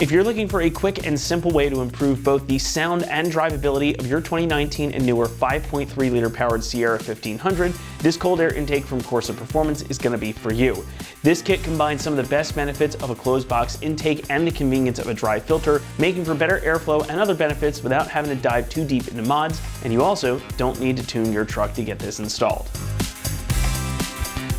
If you're looking for a quick and simple way to improve both the sound and drivability of your 2019 and newer 5.3 liter powered Sierra 1500, this cold air intake from Corsa Performance is going to be for you. This kit combines some of the best benefits of a closed box intake and the convenience of a dry filter, making for better airflow and other benefits without having to dive too deep into mods, and you also don't need to tune your truck to get this installed.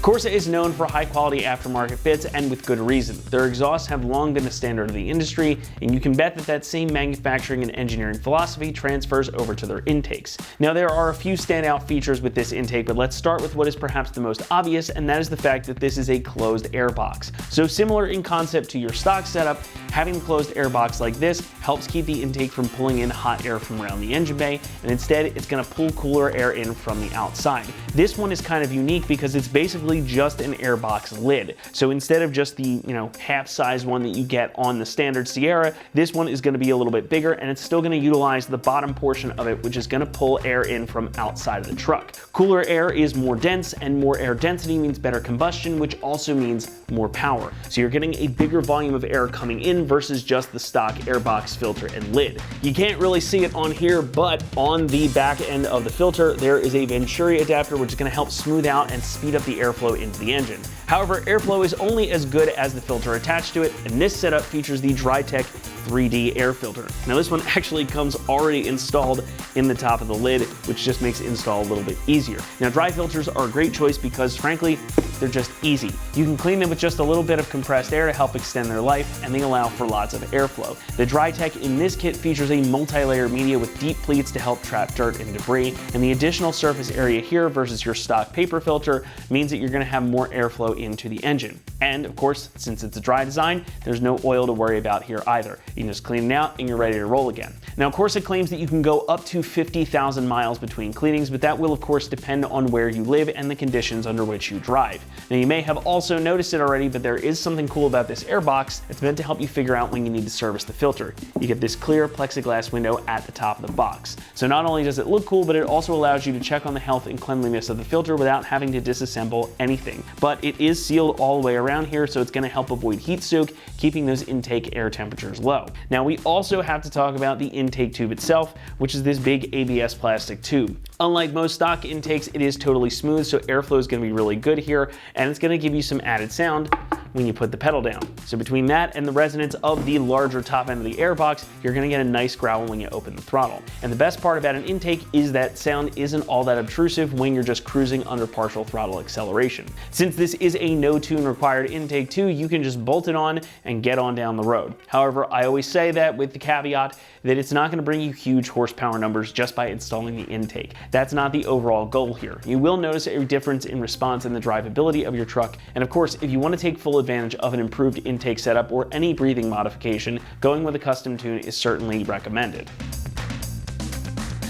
Corsa is known for high-quality aftermarket fits, and with good reason. Their exhausts have long been the standard of the industry, and you can bet that that same manufacturing and engineering philosophy transfers over to their intakes. Now, there are a few standout features with this intake, but let's start with what is perhaps the most obvious, and that is the fact that this is a closed air box. So similar in concept to your stock setup, having a closed air box like this helps keep the intake from pulling in hot air from around the engine bay, and instead it's going to pull cooler air in from the outside. This one is kind of unique because it's basically just an airbox lid. So instead of just the, half-size one that you get on the standard Sierra, this one is going to be a little bit bigger, and it's still going to utilize the bottom portion of it, which is going to pull air in from outside of the truck. Cooler air is more dense, and more air density means better combustion, which also means more power. So you're getting a bigger volume of air coming in versus just the stock airbox filter and lid. You can't really see it on here, but on the back end of the filter, there is a Venturi adapter, which is going to help smooth out and speed up the airflow into the engine. However, airflow is only as good as the filter attached to it, and this setup features the Drytech 3D air filter. Now, this one actually comes already installed in the top of the lid, which just makes install a little bit easier. Now, dry filters are a great choice because, frankly, they're just easy. You can clean them with just a little bit of compressed air to help extend their life, and they allow for lots of airflow. The Drytech in this kit features a multi-layer media with deep pleats to help trap dirt and debris, and the additional surface area here versus your stock paper filter means that you're going to have more airflow into the engine. And of course, since it's a dry design, there's no oil to worry about here either. You can just clean it out and you're ready to roll again. Now, Corsa claims that you can go up to 50,000 miles between cleanings, but that will of course depend on where you live and the conditions under which you drive. Now, you may have also noticed it already, but there is something cool about this airbox. It's meant to help you figure out when you need to service the filter. You get this clear plexiglass window at the top of the box. So not only does it look cool, but it also allows you to check on the health and cleanliness of the filter without having to disassemble anything. But it is sealed all the way around here, so it's going to help avoid heat soak, keeping those intake air temperatures low. Now, we also have to talk about the intake tube itself, which is this big ABS plastic tube. Unlike most stock intakes, it is totally smooth, so airflow is going to be really good here, and it's going to give you some added sound when you put the pedal down. So between that and the resonance of the larger top end of the airbox, you're going to get a nice growl when you open the throttle. And the best part about an intake is that sound isn't all that obtrusive when you're just cruising under partial throttle acceleration. Since this is a no tune required intake too, you can just bolt it on and get on down the road. However, I always say that with the caveat that it's not going to bring you huge horsepower numbers just by installing the intake. That's not the overall goal here. You will notice a difference in response in the drivability of your truck, and of course, if you want to take full advantage of an improved intake setup or any breathing modification, going with a custom tune is certainly recommended.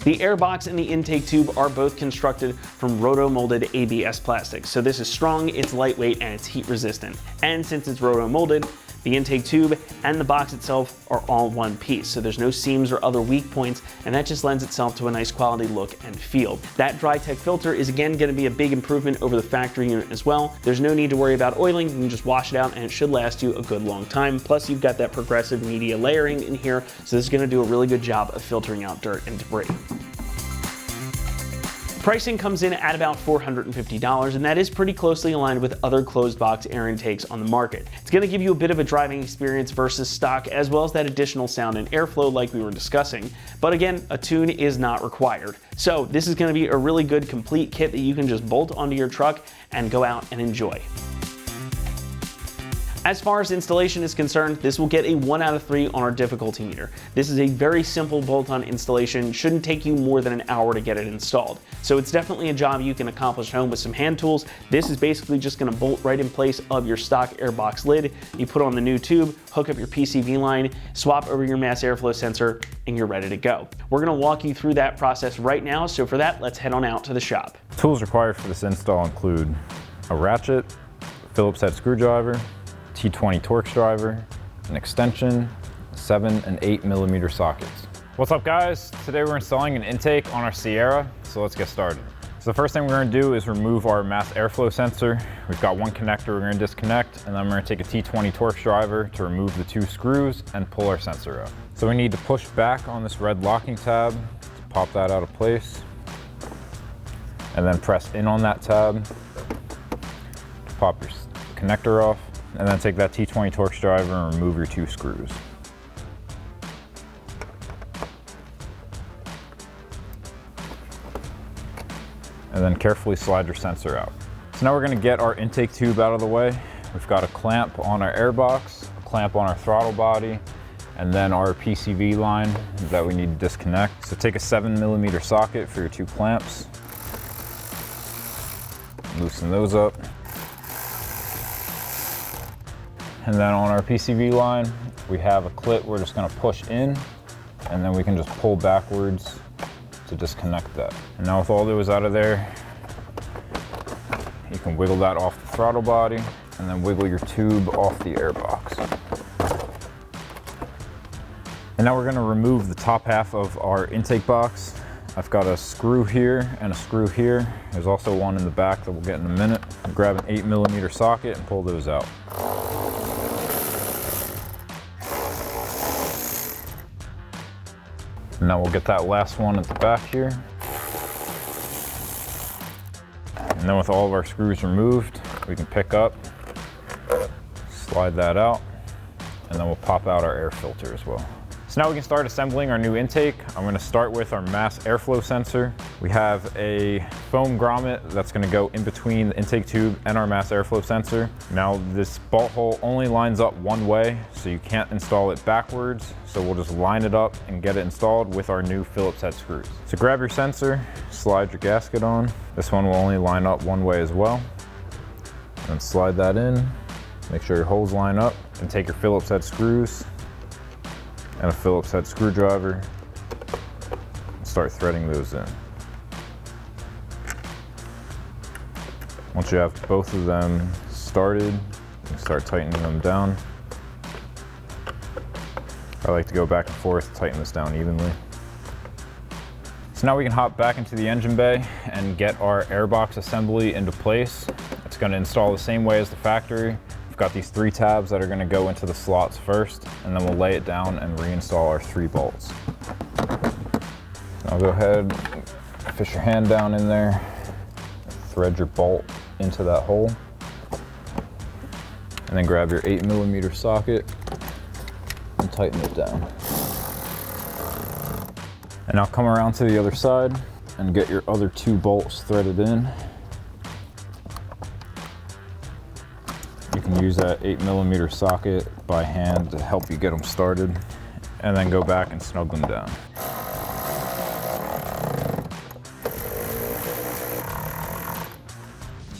The airbox and the intake tube are both constructed from roto-molded ABS plastic. So this is strong, it's lightweight, and it's heat resistant. And since it's roto-molded, the intake tube and the box itself are all one piece, so there's no seams or other weak points, and that just lends itself to a nice quality look and feel. That Drytech filter is again going to be a big improvement over the factory unit as well. There's no need to worry about oiling, you can just wash it out and it should last you a good long time. Plus you've got that progressive media layering in here, so this is going to do a really good job of filtering out dirt and debris. Pricing comes in at about $450, and that is pretty closely aligned with other closed box air intakes on the market. It's going to give you a bit of a driving experience versus stock, as well as that additional sound and airflow like we were discussing. But again, a tune is not required. So this is going to be a really good complete kit that you can just bolt onto your truck and go out and enjoy. As far as installation is concerned, this will get a 1 out of 3 on our difficulty meter. This is a very simple bolt-on installation, shouldn't take you more than an hour to get it installed. So it's definitely a job you can accomplish at home with some hand tools. This is basically just going to bolt right in place of your stock airbox lid. You put on the new tube, hook up your PCV line, swap over your mass airflow sensor, and you're ready to go. We're going to walk you through that process right now, so for that, let's head on out to the shop. Tools required for this install include a ratchet, Phillips head screwdriver, T20 Torx driver, an extension, 7 and 8 millimeter sockets. What's up guys? Today we're installing an intake on our Sierra, so let's get started. So the first thing we're going to do is remove our mass airflow sensor. We've got one connector we're going to disconnect, and then we're going to take a T20 Torx driver to remove the 2 screws and pull our sensor out. So we need to push back on this red locking tab to pop that out of place, and then press in on that tab to pop your connector off, and then take that T20 Torx driver and remove your 2 screws. And then carefully slide your sensor out. So now we're going to get our intake tube out of the way. We've got a clamp on our air box, a clamp on our throttle body, and then our PCV line that we need to disconnect. So take a 7mm socket for your 2 clamps. Loosen those up. And then on our PCV line, we have a clip we're just going to push in, and then we can just pull backwards to disconnect that. And now with all those out of there, you can wiggle that off the throttle body and then wiggle your tube off the air box. And now we're going to remove the top half of our intake box. I've got a screw here and a screw here. There's also one in the back that we'll get in a minute. I'll grab an 8mm socket and pull those out. And now we'll get that last one at the back here. And then with all of our screws removed, we can pick up, slide that out, and then we'll pop out our air filter as well. So now we can start assembling our new intake. I'm going to start with our mass airflow sensor. We have a foam grommet that's going to go in between the intake tube and our mass airflow sensor. Now this bolt hole only lines up one way, so you can't install it backwards. So we'll just line it up and get it installed with our new Phillips head screws. So grab your sensor, slide your gasket on. This one will only line up one way as well. And slide that in. Make sure your holes line up, and take your Phillips head screws and a Phillips head screwdriver and start threading those in. Once you have both of them started, you can start tightening them down. I like to go back and forth, tighten this down evenly. So now we can hop back into the engine bay and get our airbox assembly into place. It's going to install the same way as the factory. We've got these 3 tabs that are going to go into the slots first, and then we'll lay it down and reinstall our 3 bolts. Now go ahead, fish your hand down in there, thread your bolt into that hole, and then grab your 8mm socket and tighten it down. And now come around to the other side and get your other 2 bolts threaded in. You can use that 8mm socket by hand to help you get them started, and then go back and snug them down.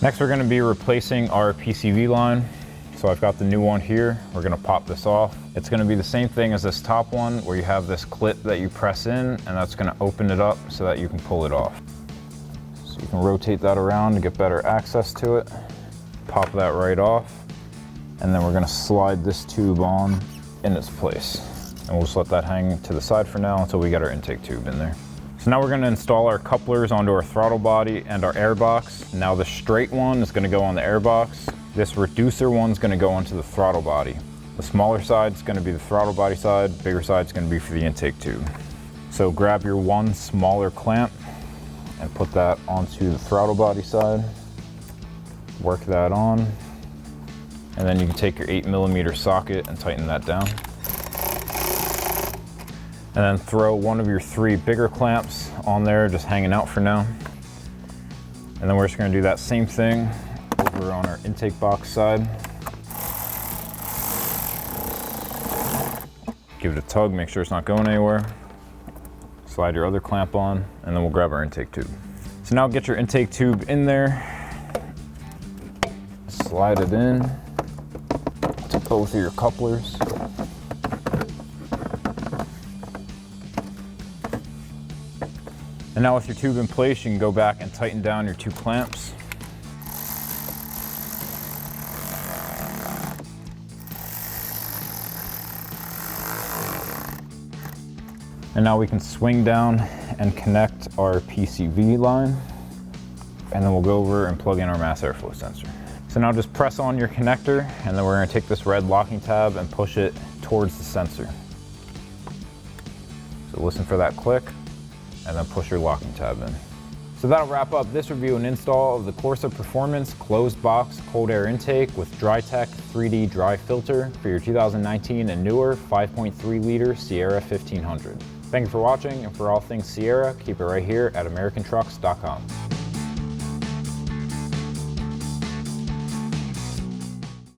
Next, we're going to be replacing our PCV line. So I've got the new one here. We're going to pop this off. It's going to be the same thing as this top one, where you have this clip that you press in, and that's going to open it up so that you can pull it off. So you can rotate that around to get better access to it. Pop that right off. And then we're going to slide this tube on in its place. And we'll just let that hang to the side for now until we get our intake tube in there. So now we're going to install our couplers onto our throttle body and our air box. Now the straight one is going to go on the air box. This reducer one's going to go onto the throttle body. The smaller side is going to be the throttle body side, bigger side is going to be for the intake tube. So grab your one smaller clamp and put that onto the throttle body side. Work that on. And then you can take your 8mm socket and tighten that down. And then throw one of your 3 bigger clamps on there, just hanging out for now. And then we're just going to do that same thing over on our intake box side. Give it a tug, make sure it's not going anywhere. Slide your other clamp on, and then we'll grab our intake tube. So now get your intake tube in there. Slide it in to both of your couplers. And now with your tube in place, you can go back and tighten down your 2 clamps. And now we can swing down and connect our PCV line. and then we'll go over and plug in our mass airflow sensor. So now just press on your connector, and then we're going to take this red locking tab and push it towards the sensor. So listen for that click, and then push your locking tab in. So that'll wrap up this review and install of the Corsa Performance closed box cold air intake with Drytech 3D dry filter for your 2019 and newer 5.3 liter Sierra 1500. Thank you for watching, and for all things Sierra, keep it right here at AmericanTrucks.com.